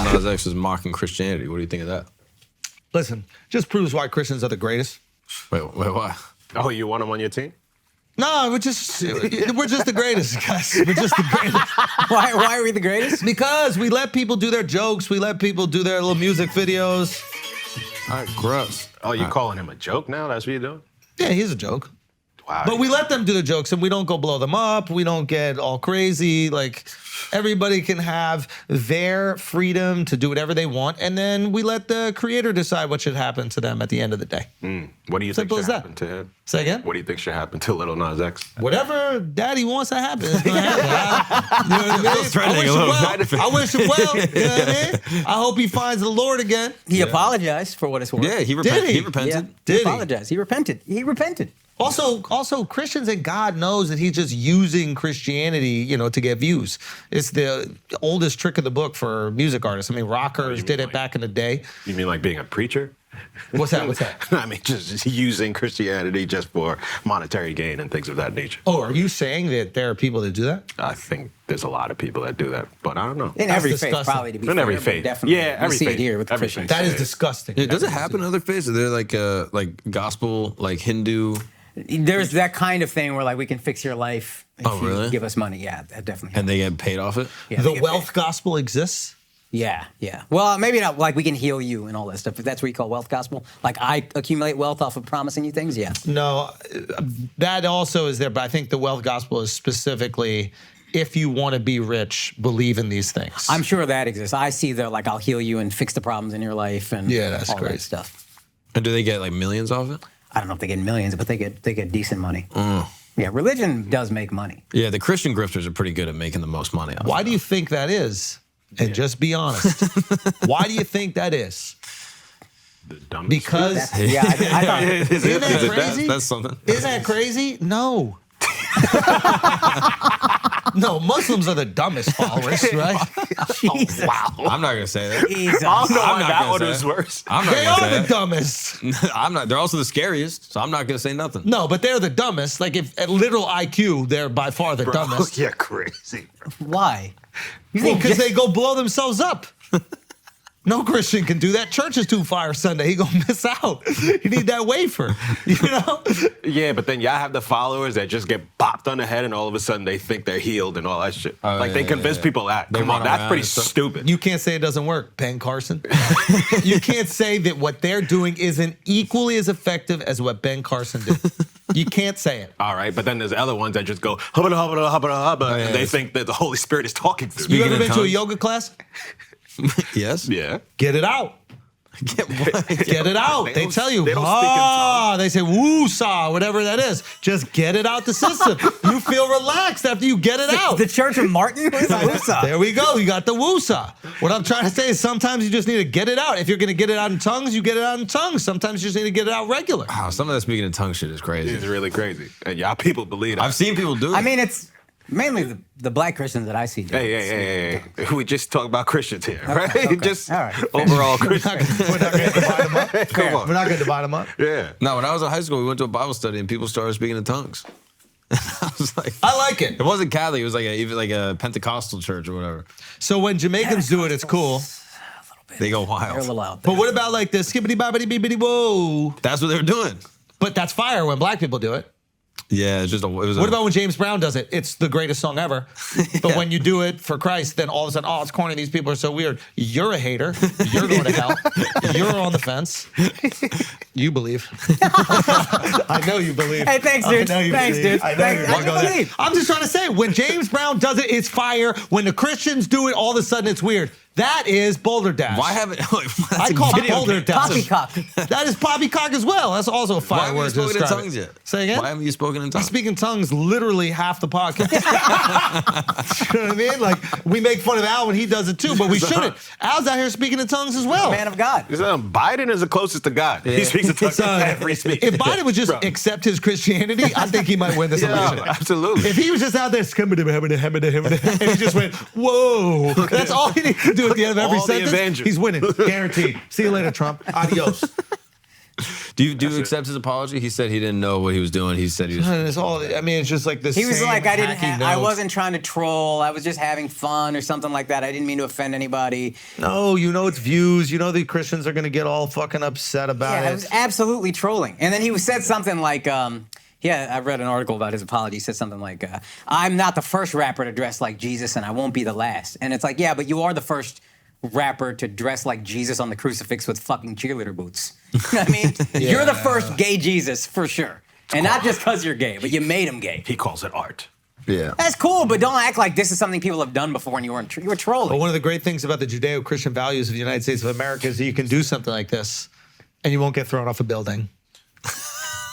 Lil Nas X is mocking Christianity. What do you think of that? Listen, just proves why Christians are the greatest. Wait, why? Oh, you want him on your team? No, we're just the greatest, guys. We're just the greatest. Why are we the greatest? Because we let people do their jokes. We let people do their little music videos. All right, gross. Oh, you calling him a joke now? That's what you're doing? Yeah, he's a joke. Wow. But we let them do the jokes, and we don't go blow them up. We don't get all crazy. Like, everybody can have their freedom to do whatever they want, and then we let the creator decide what should happen to them at the end of the day. What do you Simple think as should that. happen to him? Say again? What do you think should happen to Lil Nas X? Whatever daddy wants to happen. It's gonna happen. You know what I mean? threatening a little bit. I wish him well. You know what I mean? I hope he finds the Lord again. He apologized for what it's worth. Yeah, he Did he? repented. Yeah, Did he? apologized. He repented. He repented. Also, Christians and God knows that he's just using Christianity, to get views. It's the oldest trick of the book for music artists. I mean, rockers did it back in the day. You mean like being a preacher? What's that? I mean, just using Christianity just for monetary gain and things of that nature. Oh, are you saying that there are people that do that? I think there's a lot of people that do that, but I don't know. In That's every faith, disgusting. probably, to be In fair, every but faith. Definitely. Yeah, every we see faith. it here with the Every Christians. faith. That is disgusting. Yeah, does it happen in other faiths? Are there like gospel, like Hindu? There's that kind of thing where we can fix your life if Oh, really? you give us money. Yeah, that definitely. And they get paid off it? Yeah, The they get wealth gospel exists? Yeah. Well, maybe not we can heal you and all that stuff. If that's what you call wealth gospel, like I accumulate wealth off of promising you things, yeah. No, that also is there, but I think the wealth gospel is specifically if you want to be rich, believe in these things. I'm sure that exists. I see I'll heal you and fix the problems in your life and Yeah, that's all crazy. that stuff. And do they get like millions off it? I don't know if they get millions, but they get decent money. Yeah, religion does make money. Yeah, the Christian grifters are pretty good at making the most money off Why it. do you think that is? And just be honest. Why do you think that is? The dumbest Because Yeah, I thought isn't that crazy? That's something. Isn't that crazy? No. No, Muslims are the dumbest followers, right? Jesus. Wow. I'm not gonna say that. Jesus. I don't know I'm why not that gonna one say was it. worse. I'm not They gonna are say the dumbest. that. I'm not. They're also the scariest, so I'm not gonna say nothing. No, but they're the dumbest. Like if at literal IQ, they're by far the dumbest. Yeah, crazy. Why? You Well, think because they go blow themselves up. No Christian can do that. Church is too fire Sunday. He gonna miss out. You need that wafer, Yeah, but then y'all have the followers that just get bopped on the head and all of a sudden they think they're healed and all that shit. They convince people that. They Come on, run that's around pretty and stuff. stupid. You can't say it doesn't work, Ben Carson. You can't say that what they're doing isn't equally as effective as what Ben Carson did. You can't say it. All right, but then there's other ones that just go hubba hubba hubba hubba, yeah, and they yes. think that the Holy Spirit is talking through You them. ever in been to a tongues? yoga class? Yes. Yeah. Get it out. Get what? Get it out. They They don't- tell you, they don't speak in tongues. they say woo-saw, whatever that is. Just get it out the system. You feel relaxed after you get it out. the Church of Martin? What is that? What's up? There we go. You got the woo-saw. What I'm trying to say is sometimes you just need to get it out. If you're going to get it out in tongues, you get it out in tongues. Sometimes you just need to get it out regular. Wow, some of that speaking in tongues shit is crazy. It's really crazy. And y'all people believe that. I've seen people do it. I mean, it's mainly the black Christians that I see. do it. Hey. We just talk about Christians here, right? okay. Just All right. overall We're Christians. not going to divide them up. Come on. We're not going to divide them up. Yeah. no, when I was in high school, we went to a Bible study and people started speaking in tongues. I was like, I like it. it wasn't Catholic. It was even like a Pentecostal church or whatever. So when Jamaicans do it, it's cool. They go They're a wild. little out there. But what about like the skibbity bobbity bibbity whoa? That's what they were doing. But that's fire when black people do it. Yeah, it's just a. It was What about when James Brown does it? It's the greatest song ever. But when you do it for Christ, then all of a sudden, oh, it's corny. These people are so weird. You're a hater. You're going to hell. You're on the fence. You believe. I know you believe. Hey, thanks, dude. I know you Thanks, believe. dude. I know Thanks. you I wanna go there. believe. I'm just trying to say, when James Brown does it, it's fire. When the Christians do it, all of a sudden it's weird. That is Boulder Dash. Why haven't? I call it Boulder Dash. Poppycock. That is poppycock as well. That's also a Why fire haven't you word to spoken in describe tongues it. yet? Say again? Why haven't you spoken in I tongues? speak in tongues literally half the podcast. You know what I mean? Like, we make fun of Al when he does it too, but we shouldn't. Al's out here speaking in tongues as well. Man of God. Biden is the closest to God. He speaks in tongues Son, every speech. if Biden would just accept his Christianity, I think he might win this election. Absolutely. If he was just out there, and he just went, whoa, that's all he needs to do at the end of every All the sentence, evangelists. he's winning. Guaranteed. See you later, Trump. Adios. Do you accept his apology? He said he didn't know what he was doing. He said he was. And it's all. I mean, it's just like this. He was same like, I hacky wasn't trying to troll. I was just having fun or something like that. I didn't mean to offend anybody. No, you know it's views. You know the Christians are gonna get all fucking upset about Yeah, it. it was absolutely trolling. And then he said something like, I read an article about his apology. He said something like, I'm not the first rapper to dress like Jesus and I won't be the last. And it's like, yeah, but you are the first rapper to dress like Jesus on the crucifix with fucking cheerleader boots. You know what I mean? You're the first gay Jesus for sure. And not just because you're gay, but you made him gay. He calls it art. Yeah. That's cool, but don't act like this is something people have done before and you were trolling. But one of the great things about the Judeo-Christian values of the United States of America is that you can do something like this and you won't get thrown off a building.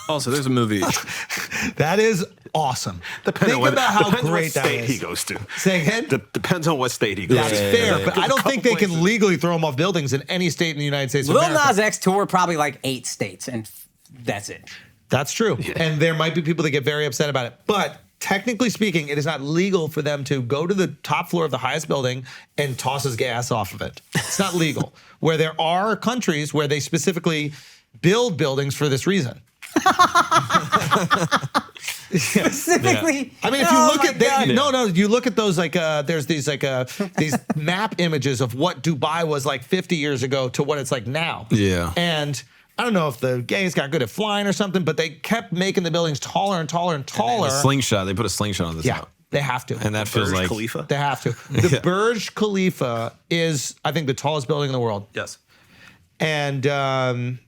Also, there's a movie. That is awesome. Depends Think on about how depends great what that state is. he goes to. Say again? Depends on what state he goes That's to. fair, but I don't think they Couple can places. legally throw them off buildings in any state in the United States of Lil America. Nas X toured probably like 8 states, and that's it. That's true. And there might be people that get very upset about it. But technically speaking, it is not legal for them to go to the top floor of the highest building and toss his gas off of it. It's not legal. Where there are countries where they specifically build buildings for this reason. Specifically. I mean, if you look at you look at those like there's these like these map images of what Dubai was like 50 years ago to what it's like now. Yeah. And I don't know if the gays got good at flying or something, but they kept making the buildings taller and taller and taller. The slingshot. They put a slingshot on the Yeah, top. they have to. And that feels Burj like Khalifa? They have to. The Burj Khalifa is, I think, the tallest building in the world. Yes. And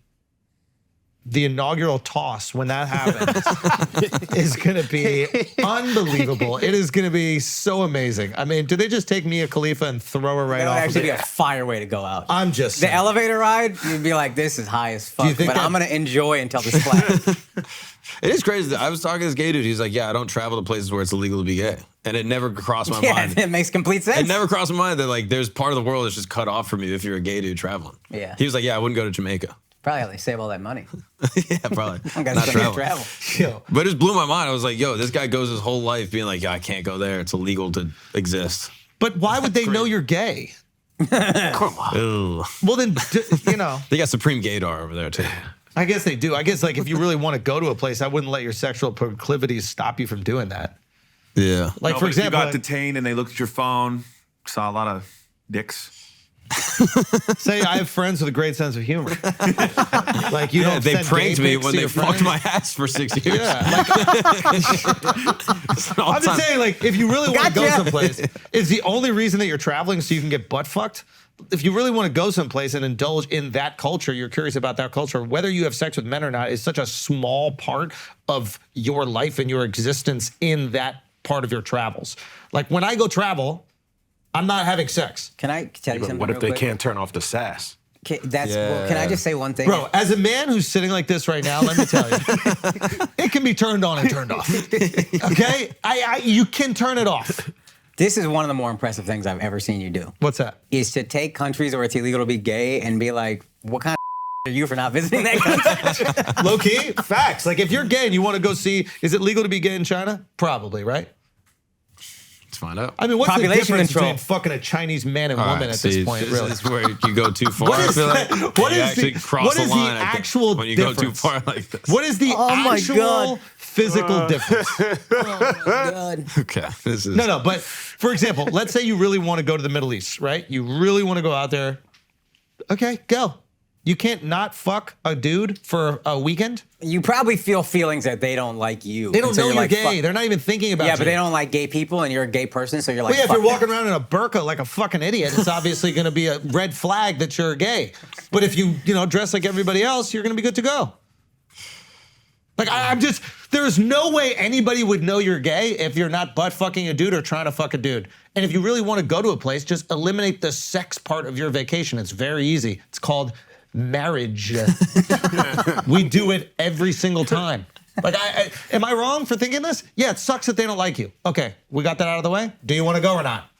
the inaugural toss, when that happens, is going to be unbelievable. It is going to be so amazing. I mean, do they just take Mia Khalifa and throw her right That would off? actually of be it? a fire way to go out. I'm just The saying. elevator ride, you'd be like, this is high as fuck, you think but that- I'm going to enjoy until the splash. it is crazy. I was talking to this gay dude. He's like, yeah, I don't travel to places where it's illegal to be gay. And it never crossed my Yeah, mind. it makes complete sense. It never crossed my mind that like there's part of the world that's just cut off from you if you're a gay dude traveling. Yeah. He was like, yeah, I wouldn't go to Jamaica. Probably how they save all that money. Yeah, probably. I'm going Not to traveling. travel. Yo, But it just blew my mind. I was like, yo, this guy goes his whole life being like, yeah, I can't go there. It's illegal to exist. but why would they know you're gay? Come on. Ugh. Well, then, you know, They got Supreme Gaydar over there too. I guess they do. I guess, like, if you really want to go to a place, I wouldn't let your sexual proclivities stop you from doing that. Yeah. Like, No, for but if you example, got detained and they looked at your phone, saw a lot of dicks. say I have friends with a great sense of humor. Like, you don't They send pranked gay me pics when to they your fucked friends. my ass for 6 years. Yeah, like, I'm just saying, like, if you really want to go Gotcha. someplace, is the only reason that you're traveling so you can get butt fucked? If you really want to go someplace and indulge in that culture, you're curious about that culture, whether you have sex with men or not is such a small part of your life and your existence in that part of your travels. Like, when I go travel, I'm not having sex. Can I tell you But something what if real they quick? can't turn off the sass? Can I just say one thing? Bro, as a man who's sitting like this right now, let me tell you, it can be turned on and turned off. Okay? You can turn it off. This is one of the more impressive things I've ever seen you do. What's that? Is to take countries where it's illegal to be gay and be like, what kind of are you for not visiting that country? Low key, facts. Like, if you're gay and you want to go see, is it legal to be gay in China? Probably, right? Let's find out. I mean, what's the Population difference control. between fucking a Chinese man and All woman right, at see, this point, really? This is where you go too far. What is I feel that- like what you is actually the- cross what the is the line actual when you go too difference? far like this. What is the Oh my actual God. physical difference? God. Okay, this is No, but for example, let's say you really want to go to the Middle East, right? You really want to go out there. Okay, go. You can't not fuck a dude for a weekend. You probably feel feelings that they don't like you. They don't And so know you're like, gay. fuck- They're not even thinking about Yeah, you. but they don't like gay people and you're a gay person, so you're like, Well, yeah, if fuck you're walking them. around in a burqa like a fucking idiot, it's obviously going to be a red flag that you're gay. But if you dress like everybody else, you're going to be good to go. Like, I'm just, there's no way anybody would know you're gay if you're not butt fucking a dude or trying to fuck a dude. And if you really want to go to a place, just eliminate the sex part of your vacation. It's very easy. It's called marriage. We do it every single time. Like, am I wrong for thinking this? Yeah, it sucks that they don't like you. Okay, we got that out of the way. Do you want to go or not?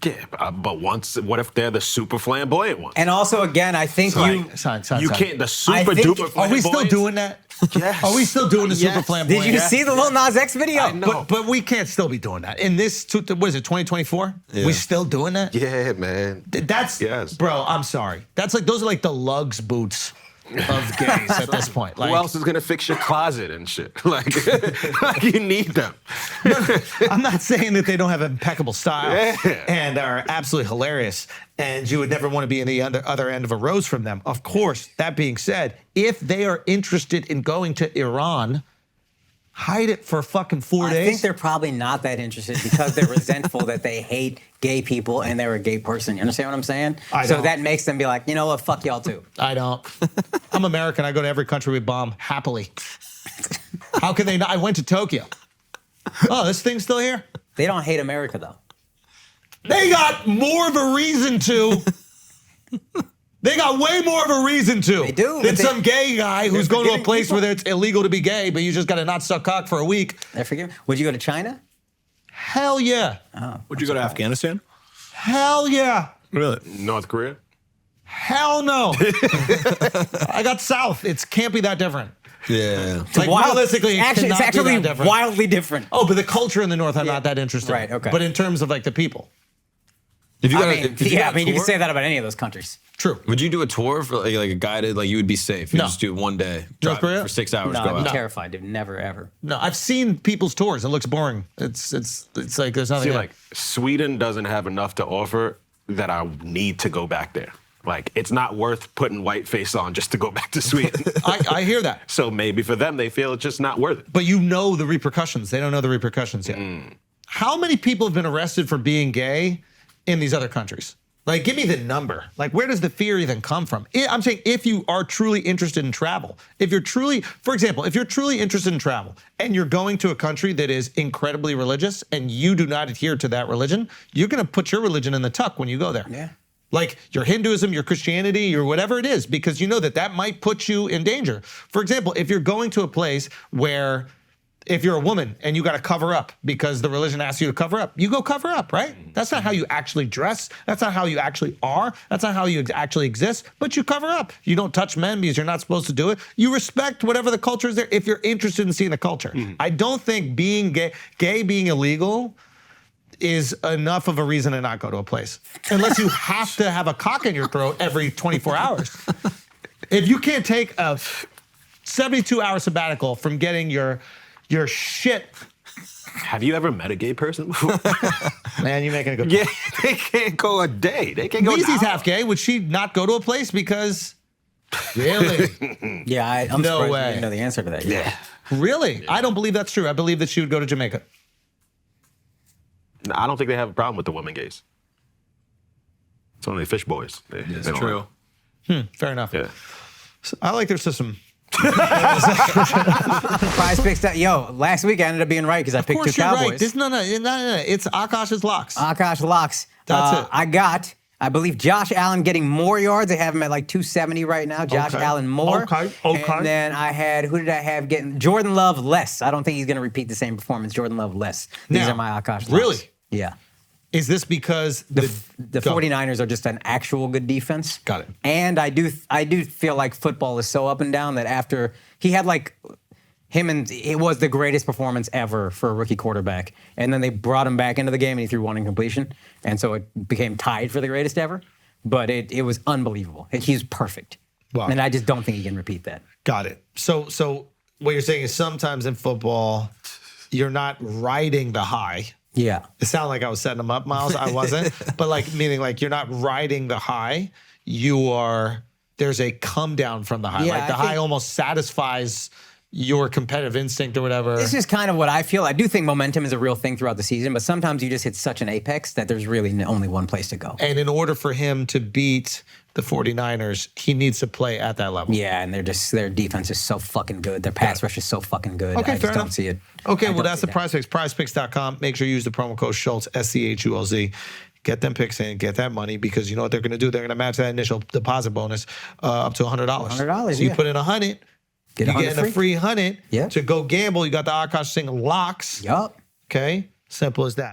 Yeah, but what if they're the super flamboyant one? And also, again, I think you. Son. You can't, the I super think- duper Are we still flamboyant- doing that? Yes. Are we still doing the super Yes. flamboyant? Did you see the Lil Nas X video? I know. But we can't still be doing that. In this, what is it, 2024? Yeah. We still doing that? Yeah, man. That's, Yes. bro, I'm sorry. That's like, those are like the lugs boots of gays at this point. Like, Who else is gonna fix your closet and shit? Like you need them. I'm not saying that they don't have impeccable style Yeah. and are absolutely hilarious, and you would never want to be in the other end of a rose from them. Of course, that being said, if they are interested in going to Iran, hide it for fucking 4 days. I think they're probably not that interested because they're resentful that they hate gay people and they're a gay person. You understand what I'm saying? So don't. that makes them be like, you know what, fuck y'all too. I don't. I'm American. I go to every country we bomb happily. How can they not? I went to Tokyo. Oh, this thing's still here? They don't hate America though. They got more of a reason to. They got way more of a reason to. They do, Than but some gay guy who's they're going to a forgiving place people. where it's illegal to be gay, but you just got to not suck cock for a week. I forget. Would you go to China? Hell yeah. Would you go to Afghanistan? Hell yeah. Really? North Korea? Hell no. I got south. It can't be that different. Yeah. Like, realistically, it's cannot be actually that different. wildly different. Oh, but the culture in the north, I'm not that interested Right, in. okay. But in terms of like the people. If you got, I mean, if you yeah, got I mean, a you can tour, say that about any of those countries. True. Would you do a tour for like a guided, like you would be safe? You No. just do it one day, North drive Korea? for 6 hours, No, go I'd be out. terrified, dude. Never, ever. No, I've seen people's tours. It looks boring. It's like there's nothing. See, there. like Sweden doesn't have enough to offer that I need to go back there. Like it's not worth putting white face on just to go back to Sweden. I hear that. So maybe for them, they feel it's just not worth it. But you know the repercussions. They don't know the repercussions yet. How many people have been arrested for being gay in these other countries? Like, give me the number. Like, where does the fear even come from? I'm saying if you are truly interested in travel, if you're truly, for example, if you're truly interested in travel and you're going to a country that is incredibly religious and you do not adhere to that religion, you're going to put your religion in the tuck when you go there. Yeah. Like your Hinduism, your Christianity, your whatever it is, because you know that that might put you in danger. For example, if you're going to a place where if you're a woman and you got to cover up because the religion asks you to cover up, you go cover up, right? That's not how you actually dress. That's not how you actually are. That's not how you actually exist, but you cover up. You don't touch men because you're not supposed to do it. You respect whatever the culture is there if you're interested in seeing the culture. I don't think being gay being illegal is enough of a reason to not go to a place. Unless you have to have a cock in your throat every 24 hours. If you can't take a 72-hour sabbatical from getting your shit. Have you ever met a gay person before? Man, you're making a good Yeah, point. they can't go a day. They can't go. Weezy's an hour. half gay. Would she not go to a place because? Really? Yeah, I'm No surprised way. you didn't know the answer to that. Yeah. Really? I don't believe that's true. I believe that she would go to Jamaica. No, I don't think they have a problem with the women gays. It's only fish boys. It's true. Fair enough. Yeah. So I like their system. Prize picks that. Yo, last week I ended up being right because I Of picked two course you're Cowboys. right. This, no. It's Akaash's locks. Akaash locks. That's it. I believe Josh Allen getting more yards. They have him at like 270 right now. Josh Okay. Allen more. Okay. And then I had, who did I have getting? Jordan Love less. I don't think he's going to repeat the same performance. Jordan Love less. These Now, are my Akaash locks. really? Yeah. Is this because The go. 49ers are just an actual good defense. Got it. And I do feel like football is so up and down that after he had like it was the greatest performance ever for a rookie quarterback. And then they brought him back into the game and he threw one incompletion. And so it became tied for the greatest ever. But it was unbelievable. He's perfect. Wow. And I just don't think he can repeat that. Got it. So what you're saying is sometimes in football, you're not riding the high. Yeah. It sounded like I was setting them up, Miles. I wasn't. But like, meaning like you're not riding the high. There's a come down from the high. Yeah, like the I think- high almost satisfies your competitive instinct or whatever. This is kind of what I feel. I do think momentum is a real thing throughout the season, but sometimes you just hit such an apex that there's really only one place to go. And in order for him to beat the 49ers, he needs to play at that level. Yeah, and their defense is so fucking good. Their pass rush is so fucking good. Okay, I fair just don't enough. see it. Okay, I well, don't that's see the that. prize picks, prizepicks.com. Make sure you use the promo code Schulz, SCHULZ. Get them picks in, get that money, because you know what they're going to do? They're going to match that initial deposit bonus up to $100. $100, So you yeah. put in $100, Get you 100 get a free $100 Yeah. to go gamble. You got the Akaash Singh locks. Yup. Okay, simple as that.